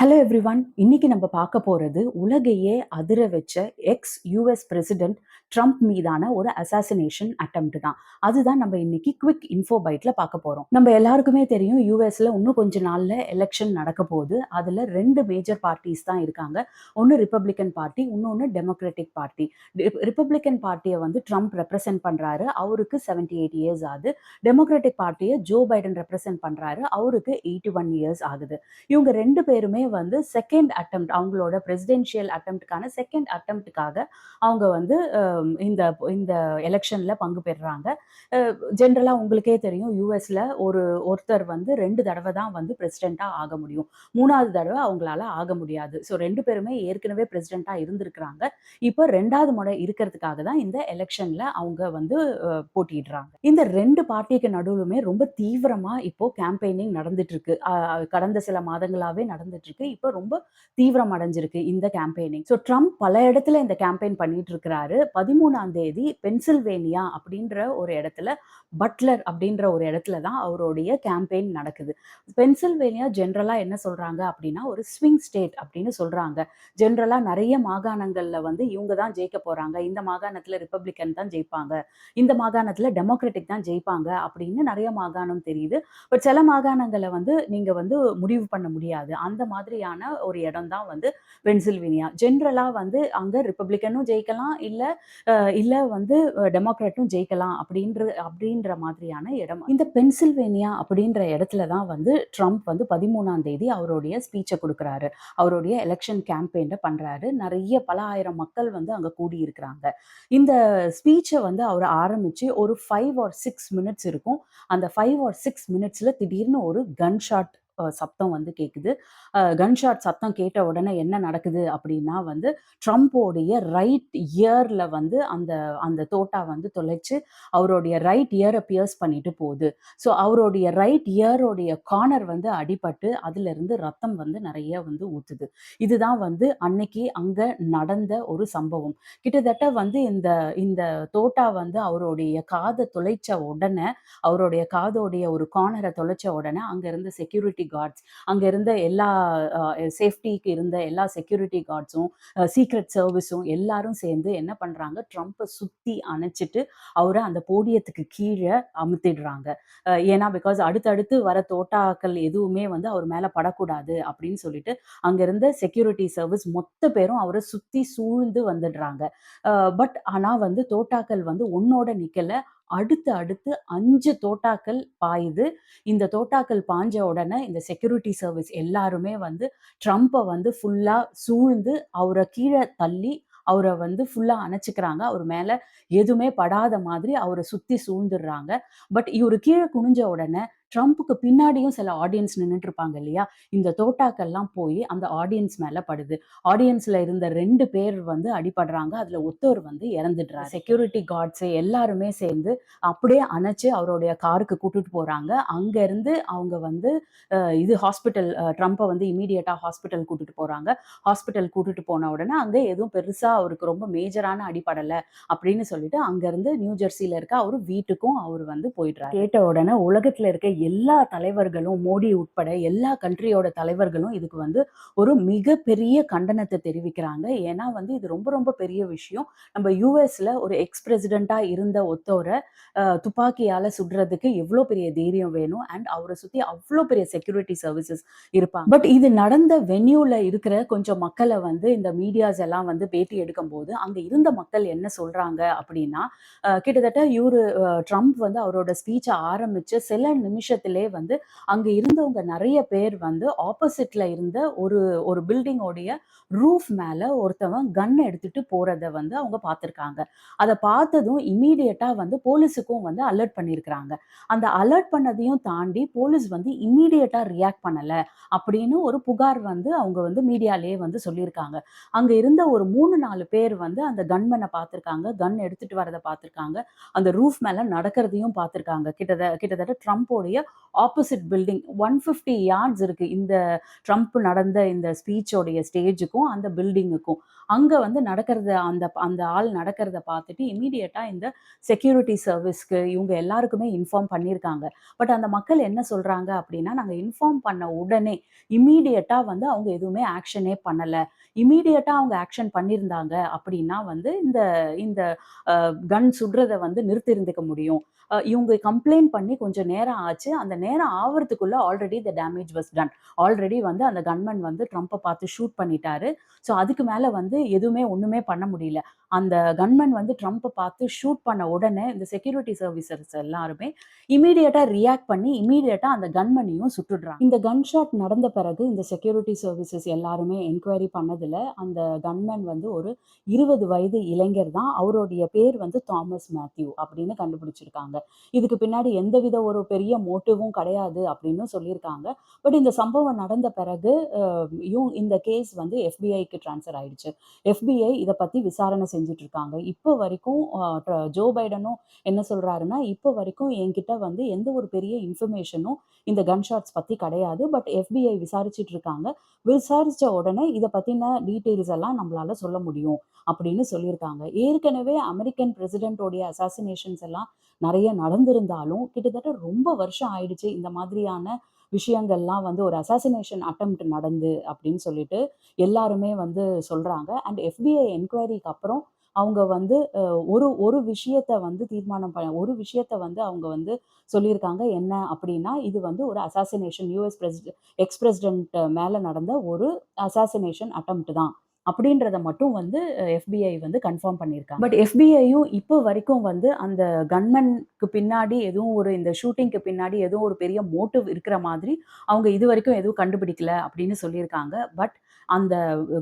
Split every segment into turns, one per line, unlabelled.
Hello everyone. இன்னைக்கு நம்ம பார்க்க போறது உலகையே அதிர வச்ச எக்ஸ் யுஎஸ் பிரசிடென்ட் ட்ரம்ப் மீதான ஒரு அசாசினேஷன் அட்டெம்ப்ட் தான். அதுதான் நம்ம இன்னைக்கு குவிக் இன்ஃபோ பைட்ல பார்க்க போறோம். நம்ம எல்லாருக்குமே தெரியும் யுஎஸ்ல இன்னும் கொஞ்ச நாள்ல எலெக்ஷன் நடக்க போகுது. அதுல 2 மேஜர் பார்ட்டிஸ் தான் இருக்காங்க. ஒன்னு ரிப்பப்ளிகன் பார்ட்டி, இன்னொன்னு டெமோக்ராட்டிக் பார்ட்டி. ரிப்பப்ளிகன் பார்ட்டியை வந்து ட்ரம்ப் ரெப்ரசென்ட் பண்றாரு. அவருக்கு 78 இயர்ஸ் ஆகுது. டெமோக்ராட்டிக் பார்ட்டியை ஜோ பைடன் ரெப்ரசென்ட் பண்றாரு. அவருக்கு 81 இயர்ஸ் ஆகுது. இவங்க 2 பேருமே வந்து செகண்ட் அட்டெம்ப்ட் அவங்களோட பிரசிடென்ஷியல் அட்டெம்ப்ட்கான செகண்ட் அட்டெம்ப்ட்காக அவங்க வந்து இந்த இந்த எலெக்ஷன்ல பங்கு பெறுறாங்க. ஜென்ரலா உங்களுக்கே தெரியும் யுஎஸ்ல ஒருத்தர் வந்து 2 தடவை தான் வந்து பிரசிடென்ட்டா ஆக முடியும். 3வது தடவை அவங்களால ஆக முடியாது. ஸோ 2 பேருமே ஏற்கனவே பிரசிடென்ட்டா இருந்திருக்கிறாங்க. இப்போ 2வது முறை இருக்கிறதுக்காக தான் இந்த எலெக்ஷன்ல அவங்க வந்து போட்டியிடுறாங்க. இந்த 2 பார்ட்டிக்கு நடுவுலுமே ரொம்ப தீவிரமா இப்போ கேம்பெயினிங் நடந்துட்டு இருக்கு. கடந்த சில மாதங்களாவே நடந்துட்டு இருக்கு. இப்போ ரொம்ப தீவிரம் அடைஞ்சிருக்கு இந்த கேம்பெயினிங். ஸோ ட்ரம்ப் பல இடத்துல இந்த கேம்பெயின் பண்ணிட்டு இருக்கிறாரு. 13ஆம் தேதி பென்சில்வேனியா அப்படின்ற ஒரு இடத்துல, பட்லர் அப்படின்ற ஒரு இடத்துல தான் அவருடைய கேம்பெயின் நடக்குது. பென்சில்வேனியா ஜென்ரலா என்ன சொல்றாங்க அப்படின்னா ஒரு ஸ்விங் ஸ்டேட் அப்படின்னு சொல்றாங்க. ஜென்ரலா நிறைய மாகாணங்கள்ல வந்து இவங்க தான் ஜெயிக்க போறாங்க. இந்த மாகாணத்துல ரிப்பப்ளிகன் தான் ஜெயிப்பாங்க. இந்த மாகாணத்துல டெமோக்ராட்டிக் தான் ஜெயிப்பாங்க அப்படின்னு நிறைய மாகாணம் தெரியுது. பட் சில மாகாணங்களை வந்து நீங்க வந்து முடிவு பண்ண முடியாது. அந்த மாதிரியான ஒரு இடம் தான் வந்து பென்சில்வேனியா. ஜென்ரலா வந்து அங்க ரிப்பப்ளிக்கனும் ஜெயிக்கலாம், இல்ல வந்து டெமோக்ராட்டும் ஜெயிக்கலாம் அப்படின்ற மாதிரியான இடம். இந்த பென்சில்வேனியா அப்படின்ற இடத்துல தான் வந்து ட்ரம்ப் வந்து 13ஆம் தேதி அவருடைய ஸ்பீச்சை கொடுக்குறாரு. அவருடைய எலெக்ஷன் கேம்பெயினை பண்றாரு. நிறைய பல ஆயிரம் மக்கள் வந்து அங்க கூடி இருக்கிறாங்க. இந்த ஸ்பீச்சை வந்து அவர் ஆரம்பிச்சு ஒரு 5 or 6 மினிட்ஸ் இருக்கும். அந்த 5 or 6 மினிட்ஸ்ல திடீர்னு ஒரு கன் ஷாட் சத்தம் வந்து கேட்குது. கன் ஷாட் சத்தம் கேட்ட உடனே என்ன நடக்குது அப்படின்னா வந்து ட்ரம்ப்போடைய ரைட் இயர்ல வந்து அந்த அந்த தோட்டா வந்து தொலைச்சு அவருடைய ரைட் இயரை பியர்ஸ் பண்ணிட்டு போகுது. ஸோ அவருடைய ரைட் இயரோடைய கார்னர் வந்து அடிபட்டு அதுல இருந்து ரத்தம் வந்து நிறைய வந்து ஊத்துது. இதுதான் வந்து அன்னைக்கு அங்க நடந்த ஒரு சம்பவம். கிட்டத்தட்ட வந்து இந்த இந்த தோட்டா வந்து அவருடைய காதை தொலைச்ச உடனே, அவருடைய காதோடைய ஒரு கார்னரை தொலைச்ச உடனே அங்க இருந்த செக்யூரிட்டி கார்ட்ஸ், அங்க இருந்த எல்லா சேஃப்டிக்கு இருந்த எல்லா செக்யூரிட்டி கார்ட்ஸும், சீக்ரெட் சர்வீஸும் எல்லாரும் சேர்ந்து என்ன பண்றாங்க, ட்ரம்ப்பை சுத்தி அணைச்சிட்டு அவரை அந்த போடியத்துக்கு கீழே அமுத்திடுறாங்க. ஏன்னா பிகாஸ் அடுத்தடுத்து வர தோட்டாக்கள் எதுவுமே வந்து அவர் மேல படக்கூடாது அப்படின்னு சொல்லிட்டு அங்க இருந்த செக்யூரிட்டி சர்வீஸ் மொத்த பேரும் அவரை சுத்தி சூழ்ந்து வந்துடுறாங்க. பட் ஆனா வந்து தோட்டாக்கள் வந்து ஒன்னோட நிக்கல. அடுத்து அடுத்து 5 தோட்டாக்கள் பாயுது. இந்த தோட்டாக்கள் பாஞ்ச உடனே இந்த செக்யூரிட்டி சர்வீஸ் எல்லாருமே வந்து ட்ரம்ப்பை வந்து ஃபுல்லா சூழ்ந்து அவரை கீழே தள்ளி அவரை வந்து ஃபுல்லா அணைச்சிக்கிறாங்க. அவர் மேல எதுவுமே படாத மாதிரி அவரை சுத்தி சூழ்ந்துடுறாங்க. பட் இவரு கீழே குனிஞ்ச உடனே ட்ரம்ப்புக்கு பின்னாடியும் சில ஆடியன்ஸ் நின்னுட்டு இருப்பாங்க இல்லையா? இந்த தோட்டாக்கள்லாம் போய் அந்த ஆடியன்ஸ் மேல படுது. ஆடியன்ஸ்ல இருந்த 2 பேர் வந்து அடிபடுறாங்க. அதுல ஒருத்தர் வந்து இறந்துடுறாரு. செக்யூரிட்டி கார்ட்ஸ் எல்லாருமே சேர்ந்து அப்படியே அணைச்சு அவருடைய காருக்கு கூட்டிட்டு போறாங்க. அங்க இருந்து அவங்க வந்து இது ஹாஸ்பிட்டல், ட்ரம்ப்பை வந்து இமீடியட்டா ஹாஸ்பிட்டல் கூட்டிட்டு போறாங்க. ஹாஸ்பிட்டல் கூட்டிட்டு போன உடனே அங்க எதுவும் பெருசா அவருக்கு ரொம்ப மேஜரான அடிபடல அப்படின்னு சொல்லிட்டு அங்க இருந்து நியூ ஜெர்சில இருக்க அவரு வீட்டுக்கும் அவர் வந்து போயிடுறாரு. கேட்ட உடனே உலகத்துல இருக்க எல்லா தலைவர்களும், மோடி உட்பட எல்லா கண்ட்ரியோட தலைவர்களும் இதுக்கு வந்து ஒரு மிகப்பெரிய கண்டனத்தை தெரிவிக்கிறாங்க. ஏன்னா வந்து இது ரொம்ப ரொம்ப பெரிய விஷயம். நம்ம யுஎஸ்ல ஒரு எக்ஸ் பிரசிடென்ட்டா இருந்த ஒருத்தரை துப்பாக்கியால சுடுறதுக்கு எவ்வளோ பெரிய தைரியம் வேணும். அண்ட் அவரை சுத்தி அவ்வளோ பெரிய செக்யூரிட்டி சர்வீசஸ் இருப்பாங்க. பட் இது நடந்த வென்யூல இருக்கிற கொஞ்சம் மக்களை வந்து இந்த மீடியாஸ் எல்லாம் வந்து பேட்டி எடுக்கும் போது அங்க இருந்த மக்கள் என்ன சொல்றாங்க அப்படின்னா, கிட்டத்தட்ட ட்ரம்ப் வந்து அவரோட ஸ்பீச்சை ஆரம்பிச்ச சில நிமிஷத்திலே வந்து அங்க இருந்தவங்க நிறைய பேர் வந்து ஆப்போசிட்ல இருந்த ஒரு ஒரு பில்டிங்கோடைய ரூஃப் மேல ஒருத்தவன் கன் எடுத்துட்டு போறத வந்து அவங்க பார்த்திருக்காங்க. அதை பார்த்ததும் இம்மீடியட்டா வந்து போலீஸுக்கும் வந்து அலர்ட் பண்ணியிருக்கிறாங்க. அந்த அலர்ட் பண்ணதையும் தாண்டி போலீஸ் வந்து இம்மீடியட்டா ரியாக்ட் பண்ணல அப்படின்னு ஒரு புகார் வந்து அவங்க வந்து மீடியாலேயே வந்து சொல்லியிருக்காங்க. அங்க இருந்த ஒரு 3-4 பேர் வந்து அந்த கன்மேனை பார்த்திருக்காங்க, கன் எடுத்துட்டு வரதை பார்த்திருக்காங்க, அந்த ரூஃப் மேல நடக்கிறதையும் பார்த்திருக்காங்க. கிட்டத்தட்ட ட்ரம்ப்போடைய ஆப்போசிட் பில்டிங் 150 யார்ட்ஸ் இருக்கு. இந்த ட்ரம்ப் நடந்த இந்த ஸ்பீச்சோடைய ஸ்டேஜுக்கும், அந்த பில்டிங்குக்கும். அங்க வந்து நடக்கிறத அந்த அந்த ஆள் நடக்கிறத பார்த்துட்டு இம்மீடியட்டா இந்த செக்யூரிட்டி சர்வீஸ்க்கு இவங்க எல்லாருக்குமே இன்ஃபார்ம் பண்ணியிருக்காங்க. பட் அந்த மக்கள் என்ன சொல்றாங்க அப்படின்னா, நாங்க இன்ஃபார்ம் பண்ண உடனே இம்மீடியட்டா வந்து அவங்க எதுவுமே ஆக்ஷனே பண்ணல. இம்மீடியட்டா அவங்க ஆக்ஷன் பண்ணியிருந்தாங்க அப்படின்னா வந்து இந்த இந்த கன் சுடுறத வந்து நிறுத்தியிருந்துக்க முடியும். இவங்க கம்ப்ளைண்ட் பண்ணி கொஞ்சம் நேரம் ஆச்சு. அந்த நேரம் ஆவறதுக்குள்ள already the damage was done. Already வந்து அந்த கன்மேன் வந்து ட்ரம்ப பார்த்து ஷூட் பண்ணிட்டாரு. ஸோ அதுக்கு மேல வந்து எதுவுமே ஒண்ணுமே பண்ண முடியல. அந்த கன்மேன் வந்து ட்ரம்ப பார்த்து ஷூட் பண்ண உடனே இந்த செக்யூரிட்டி சர்வீசர்ஸ் எல்லாருமே இம்மீடியட்டா ரியாக்ட் பண்ணி இம்மீடியட்டா அந்த கன்மேனையும் சுட்டுடுறாங்க. இந்த கன் ஷாட் நடந்த பிறகு இந்த செக்யூரிட்டி சர்வீசஸ் எல்லாருமே என்குயரி பண்ணதுல அந்த கன்மேன் வந்து ஒரு 20 வயது இளைஞர் தான். அவருடைய பேர் வந்து தாமஸ் மேத்யூ அப்படின்னு கண்டுபிடிச்சிருக்காங்க. இதுக்கு பின்னாடி எந்தவித ஒரு பெரிய மோட்டிவும் கிடையாது அப்படின்னு சொல்லியிருக்காங்க. பட் இந்த சம்பவம் நடந்த பிறகு இந்த கேஸ் வந்து எஃபிஐக்கு ட்ரான்ஸ்ஃபர் ஆயிடுச்சு. எஃபிஐ இத பத்தி விசாரணை செஞ்சுட்டு இருக்காங்க. இப்போ வரைக்கும் ஜோ பைடனும் என்ன சொல்றாருன்னா, இப்போ வரைக்கும் என்கிட்ட வந்து எந்த ஒரு பெரிய இன்ஃபர்மேஷனும் இந்த கன் ஷாட்ஸ் பத்தி கிடையாது. பட் எஃபிஐ விசாரிச்சுட்டு இருக்காங்க. விசாரிச்ச உடனே இத பத்தின டீட்டெயில்ஸ் எல்லாம் நம்மளால சொல்ல முடியும் அப்படின்னு சொல்லியிருக்காங்க. ஏற்கனவே அமெரிக்கன் பிரசிடென்ட்டோடைய அசாசினேஷன்ஸ் எல்லாம் நெறைய நடந்திருந்தாலும், கிட்டத்தட்ட ரொம்ப வருஷம் ஆயிடுச்சு இந்த மாதிரியான விஷயங்கள்லாம் வந்து ஒரு அசாசினேஷன் அட்டெம்ப்ட் நடந்து அப்படின்னு சொல்லிட்டு எல்லாருமே வந்து சொல்றாங்க. அண்ட் எஃபிஐ என்குயரிக்கு அப்புறம் அவங்க வந்து ஒரு ஒரு விஷயத்த வந்து ஒரு விஷயத்த வந்து அவங்க வந்து சொல்லியிருக்காங்க. என்ன அப்படின்னா, இது வந்து ஒரு அசாசினேஷன் எக்ஸ் பிரசிடென்ட் மேல நடந்த ஒரு அசாசினேஷன் அட்டெம்ப்ட் தான். அப்படின்றத மட்டும் வந்து எஃபிஐ வந்து கன்ஃபார்ம் பண்ணியிருக்காங்க. பட் எஃபிஐயும் இப்போ வரைக்கும் வந்து அந்த கன்மேன்க்கு பின்னாடி எதுவும் ஒரு இந்த ஷூட்டிங்க்கு பின்னாடி எதுவும் ஒரு பெரிய மோட்டிவ் இருக்கிற மாதிரி அவங்க இதுவரைக்கும் எதுவும் கண்டுபிடிக்கல அப்படின்னு சொல்லியிருக்காங்க. பட் அந்த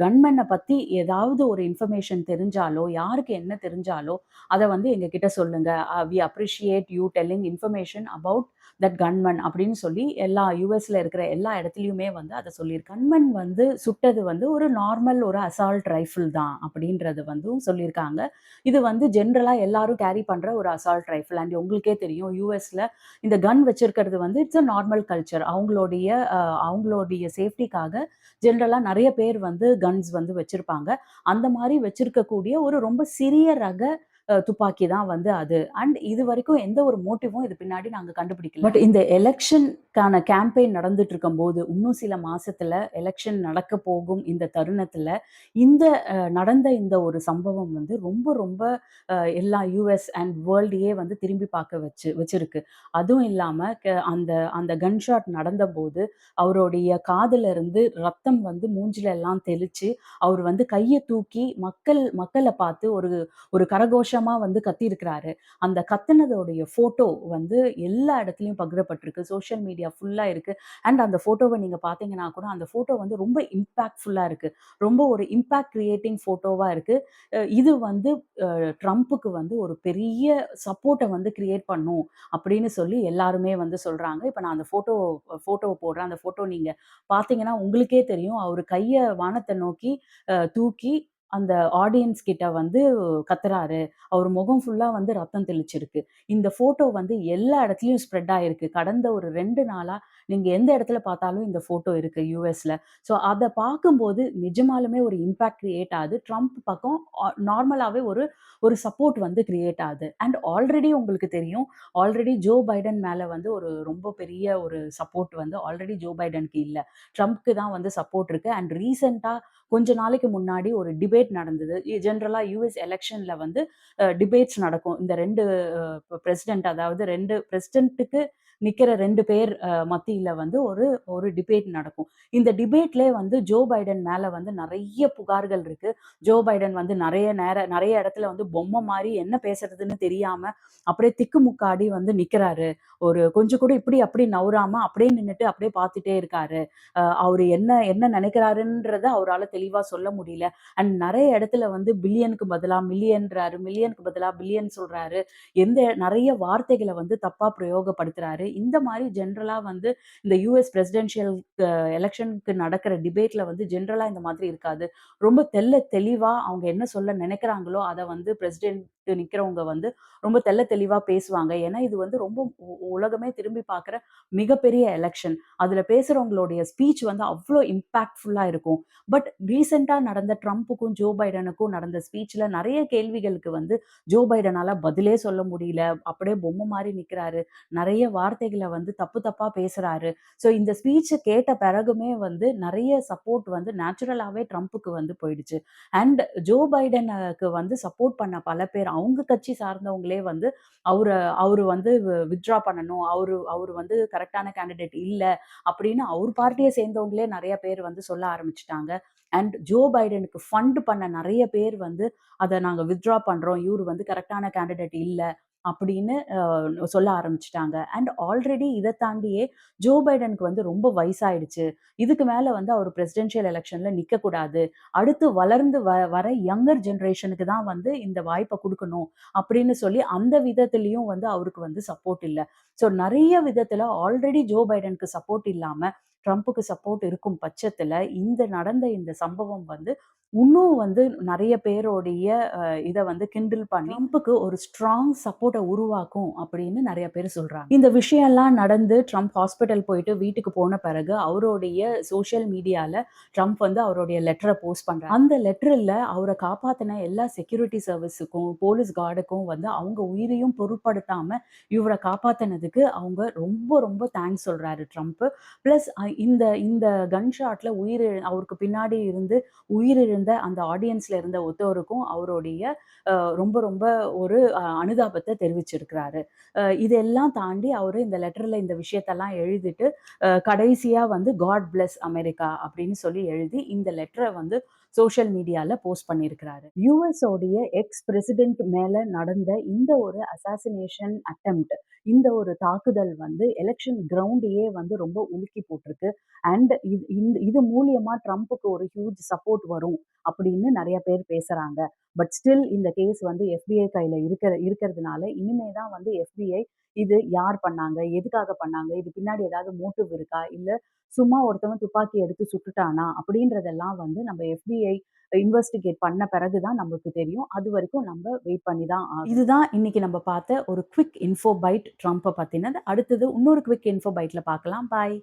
கன்மேன பத்தி ஏதாவது ஒரு இன்ஃபர்மேஷன் தெரிஞ்சாலோ, யாருக்கு என்ன தெரிஞ்சாலோ, அத வந்து எங்ககிட்ட சொல்லுங்க. We appreciate you telling information about that gunman அப்படின்னு சொல்லி எல்லா யுஎஸ்ல இருக்கிற எல்லா இடத்துலயுமே வந்து அத சொல்லியிருக்காங்க. கன்மேன் வந்து சுட்டது வந்து ஒரு நார்மல் ஒரு அசால்ட் ரைஃபிள் தான் அப்படின்றது வந்து சொல்லியிருக்காங்க. இது வந்து ஜென்ரலா எல்லாரும் கேரி பண்ற ஒரு அசால்ட் ரைஃபிள். அண்ட் உங்களுக்கே தெரியும் யுஎஸ்ல இந்த கன் வச்சிருக்கிறது வந்து இட்ஸ் அ நார்மல் கல்ச்சர். அவங்களுடைய சேஃப்டிக்காக ஜென்ரலா நெறைய பேர் வந்து கன்ஸ் வந்து வச்சிருப்பாங்க. அந்த மாரி வச்சிருக்கக்கூடிய ஒரு ரொம்ப சிறிய ரக துப்பாக்கி தான் வந்து அது. அண்ட் இதுவரைக்கும் எந்த ஒரு மோட்டிவும் இது பின்னாடி நாங்க கண்டுபிடிக்கல. பட் இந்த எலக்ஷன்க்கான கேம்பெயின் நடந்துட்டு இருக்கும்போது, இன்னும் சில மாசத்துல எலக்ஷன் நடக்க போகும் இந்த தருணத்துல, இந்த நடந்த இந்த ஒரு சம்பவம் வந்து ரொம்ப ரொம்ப எல்லா யுஎஸ் அண்ட் வேர்ல்டையே வந்து திரும்பி பார்க்க வச்சிருக்கு. அதுவும் இல்லாம அந்த அந்த கன் ஷாட் நடந்தபோது, அவருடைய காதுல இருந்து ரத்தம் வந்து மூஞ்சில எல்லாம் தெளிச்சு, அவர் வந்து கைய தூக்கி மக்கள பார்த்து ஒரு ஒரு கரகோஷமா வந்து கத்தியிருக்கிறாரு. அந்த கத்துனதோடைய ஃபோட்டோ வந்து எல்லா இடத்துலயும் பகிரப்பட்டிருக்கு. சோஷியல் மீடியா ஃபுல்லா இருக்கு. அண்ட் அந்த ஃபோட்டோவ நீங்க பார்த்தீங்கன்னா கூட, அந்த ஃபோட்டோ வந்து ரொம்ப இம்பாக்ட்ஃபுல்லா இருக்கு. ரொம்ப ஒரு இம்பாக்ட் கிரியேட்டிங் ஃபோட்டோவா இருக்கு. இது வந்து ட்ரம்ப்புக்கு வந்து ஒரு பெரிய சப்போர்ட்ட வந்து கிரியேட் பண்ணும் அப்படின்னு சொல்லி எல்லாருமே வந்து சொல்றாங்க. இப்ப நான் அந்த ஃபோட்டோவ போடுறேன். அந்த ஃபோட்டோ நீங்க பார்த்தீங்கன்னா, உங்களுக்கே தெரியும். அவரு கைய வானத்த நோக்கி தூக்கி அந்த ஆடியன்ஸ் கிட்ட வந்து கத்துறாரு. அவர் முகம் ஃபுல்லா வந்து ரத்தம் தெளிச்சிருக்கு. இந்த ஃபோட்டோ வந்து எல்லா இடத்துலயும் ஸ்ப்ரெட் ஆயிருக்கு. கடந்த ஒரு 2 நாளா நீங்க எந்த இடத்துல பார்த்தாலும் இந்த ஃபோட்டோ இருக்கு யுஎஸ்ல. ஸோ அத பார்க்கும்போது நிஜமாலுமே ஒரு இம்பாக்ட் கிரியேட் ஆகுது. ட்ரம்ப் பக்கம் நார்மலாவே ஒரு ஒரு சப்போர்ட் வந்து கிரியேட் ஆகுது. அண்ட் ஆல்ரெடி உங்களுக்கு தெரியும். ஆல்ரெடி ஜோ பைடன் மேல வந்து ஒரு ரொம்ப பெரிய ஒரு சப்போர்ட் வந்து ஆல்ரெடி ஜோ பைடனுக்கு இல்ல. ட்ரம்ப்க்கு தான் வந்து சப்போர்ட் இருக்கு. அண்ட் ரீசென்ட்டா கொஞ்ச நாளைக்கு முன்னாடி ஒரு டிபேட் நடந்தது. ஜெனரலா யுஎஸ் எலக்ஷன்ல வந்து டிபேட்ஸ் நடக்கும். இந்த 2 பிரசிடென்ட் அதாவது 2 பிரசிடென்ட்க்கு நிக்கிற 2 பேர் மத்தியில வந்து ஒரு ஒரு டிபேட் நடக்கும். இந்த டிபேட்லயே வந்து ஜோ பைடன் மேல வந்து நெறைய புகார்கள் இருக்கு. ஜோ பைடன் வந்து நெறைய இடத்துல வந்து பொம்மை மாரி என்ன பேசுறதுன்னு தெரியாம அப்படியே திக்குமுக்காடி வந்து நிக்கிறாரு. ஒரு கொஞ்சம் கூட இப்படி அப்படி நவுராம அப்படியே நின்னுட்டு அப்படியே பார்த்துட்டே இருக்காரு. அவரு என்ன என்ன நினைக்கிறாருன்றத அவரால தெளிவா சொல்ல முடியல. அண்ட் நெறைய இடத்துல வந்து பில்லியனுக்கு பதிலா மில்லியன்றாரு, மில்லியனுக்கு பதிலா பில்லியன் சொல்றாரு. நெறைய வார்த்தைகள வந்து தப்பா பிரயோகப்படுத்துறாரு. இந்த மாரி ஜெனரலா வந்து இந்த யுஎஸ் பிரசிடென்ஷியல் எலக்ஷனுக்கு நடக்கிற டிபேட்ல வந்து ஜெனரலா இந்த மாதிரி இருக்காது. ரொம்ப தெளிவா அவங்க என்ன சொல்ல நினைக்கிறாங்களோ, அத வந்து பிரசிடென்ட் நிக்கிறவங்க வந்து ரொம்ப தெளிவா பேசுவாங்க. ஏன்னா, இது வந்து ரொம்ப உலகமே திரும்பி பார்க்குற மிகப்பெரிய எலக்ஷன். அதுல பேசுறவங்களுடைய ஸ்பீச் வந்து அவ்ளோ இம்பாக்ட்ஃபுல்லா இருக்கும். பட் ரீசென்ட்டா நடந்த ட்ரம்ப்புக்கும், ஜோ பைடனுக்கும் நடந்த ஸ்பீச்ல நெறைய கேள்விகளுக்கு வந்து ஜோ பைடனால பதிலே சொல்ல முடியல. அப்படியே பொம்மை மாரி நிக்கிறாரு. நெறைய வார்த்தைகள வந்து தப்பா பேசுறாரு. ஸோ இந்த ஸ்பீச்ச கேட்ட பிறகுமே வந்து நெறைய சப்போர்ட் வந்து நேச்சுரலாவே ட்ரம்ப்புக்கு வந்து போயிடுச்சு. அண்ட் ஜோ பைடனுக்கு வந்து சப்போர்ட் பண்ண பல பேர் அவங்க கட்சி சார்ந்தவங்களே வந்து அவர அவரு வந்து வித்ட்ரா பண்ணணும். அவரு அவரு வந்து கரெக்ட்டான கேண்டிடேட் இல்ல அப்படின்னு அவர் பார்ட்டிய சேர்ந்தவங்களே நெறைய பேர் வந்து சொல்ல ஆரம்பிச்சுட்டாங்க. அண்ட் ஜோ பைடனுக்கு ஃபண்ட் பண்ண நெறைய பேர் வந்து அத நாங்க வித்ட்ரா பண்றோம். இவரு வந்து கரெக்ட்டான கேண்டிடேட் இல்ல அப்படின்னு சொல்ல ஆரம்பிச்சுட்டாங்க. அண்ட் ஆல்ரெடி இத தாண்டியே ஜோ பைடனுக்கு வந்து ரொம்ப வயசாயிடுச்சு. இதுக்கு மேல வந்து அவர் பிரசிடென்ஷியல் எலக்ஷன்ல நிக்கக்கூடாது. அடுத்து வளர்ந்து வர யங்கர் ஜெனரேஷனுக்கு தான் வந்து இந்த வாய்ப்ப குடுக்கணும் அப்படின்னு சொல்லி அந்த விதத்திலயும் வந்து அவருக்கு வந்து சப்போர்ட் இல்ல. ஸோ நெறைய விதத்துல ஆல்ரெடி ஜோ பைடனுக்கு சப்போர்ட் இல்லாம ட்ரம்புக்கு சப்போர்ட் இருக்கும் பட்சத்துல, நடந்த இந்த சம்பவம் வந்து இன்னும் வந்து நெறைய பேருடைய இத வந்து கிண்டில் பண்ணி ட்ரம்புக்கு ஒரு ஸ்ட்ராங் சப்போர்ட்ட உருவாக்கும் அப்படின்னு நெறைய பேர் சொல்றாங்க. இந்த விஷயம்லாம் நடந்து ட்ரம்ப் ஹாஸ்பிட்டல் போயிட்டு வீட்டுக்கு போன பிறகு அவருடைய சோசியல் மீடியால ட்ரம்ப் வந்து அவருடைய லெட்டர போஸ்ட் பண்றாரு. அந்த லெட்டர்ல அவர காப்பாத்துன எல்லா செக்யூரிட்டி சர்வீஸுக்கும், போலீஸ் கார்டுக்கும் வந்து அவங்க உயிரையும் பொருட்படுத்தாம இவர காப்பாத்துனதுக்கு அவங்க ரொம்ப தேங்க்ஸ் சொல்றாரு ட்ரம்ப். பிளஸ் இந்த இந்த கன் ஷாட்ல அவருக்கு பின்னாடி இருந்து உயிரிழந்த அந்த ஆடியன்ஸ்ல இருந்த ஒருத்தவருக்கும் அவருடைய அ ரொம்ப ஒரு அனுதாபத்த தெரிவிச்சிருக்கிறாரு. இதெல்லாம் தாண்டி அவரு இந்த லெட்டர்ல இந்த விஷயத்தெல்லாம் எழுதிட்டு, கடைசியா வந்து காட் பிளெஸ் அமெரிக்கா அப்படின்னு சொல்லி எழுதி இந்த லெட்டர வந்து சோஷியல் மீடியால போஸ்ட் பண்ணியிருக்கிறாரு. யுஎஸ் உடைய எக்ஸ் பிரசிடென்ட் மேல நடந்த இந்த ஒரு அசாசினேஷன் அட்டெம்ப்ட் இந்த ஒரு தாக்குதல் வந்து எலக்ஷன் கிரவுண்டையே வந்து ரொம்ப உலுக்கி போட்டிருக்கு. அண்ட் இது மூலியமா ட்ரம்ப்புக்கு ஒரு ஹியூஜ் சப்போர்ட் வரும் அப்படின்னு நெறைய பேர் பேசுறாங்க. பட் ஸ்டில் இந்த கேஸ் வந்து எஃபிஐ கையில இருக்கிறதுனால இனிமே தான் வந்து எஃபிஐ இது யார் பண்ணாங்க? எதுக்காக பண்ணாங்க? இது பின்னாடி ஏதாவது மோட்டிவ் இருக்கா? இல்ல சும்மா ஒருத்தவன் துப்பாக்கி எடுத்து சுட்டுட்டானா? அப்படின்றதெல்லாம் வந்து நம்ம எஃபிஐ இன்வெஸ்டிகேட் பண்ண பிறகு தான் நமக்கு தெரியும். அதுவரைக்கும் நம்ம வெயிட் பண்ணி தான் ஆகணும். இதுதான் இன்னைக்கு நம்ம பார்த்த ஒரு குவிக் இன்ஃபோ பைட் ட்ரம்ப பத்தினது. அடுத்தது இன்னொரு குவிக் இன்ஃபோ பைட்ல பார்க்கலாம். பாய்.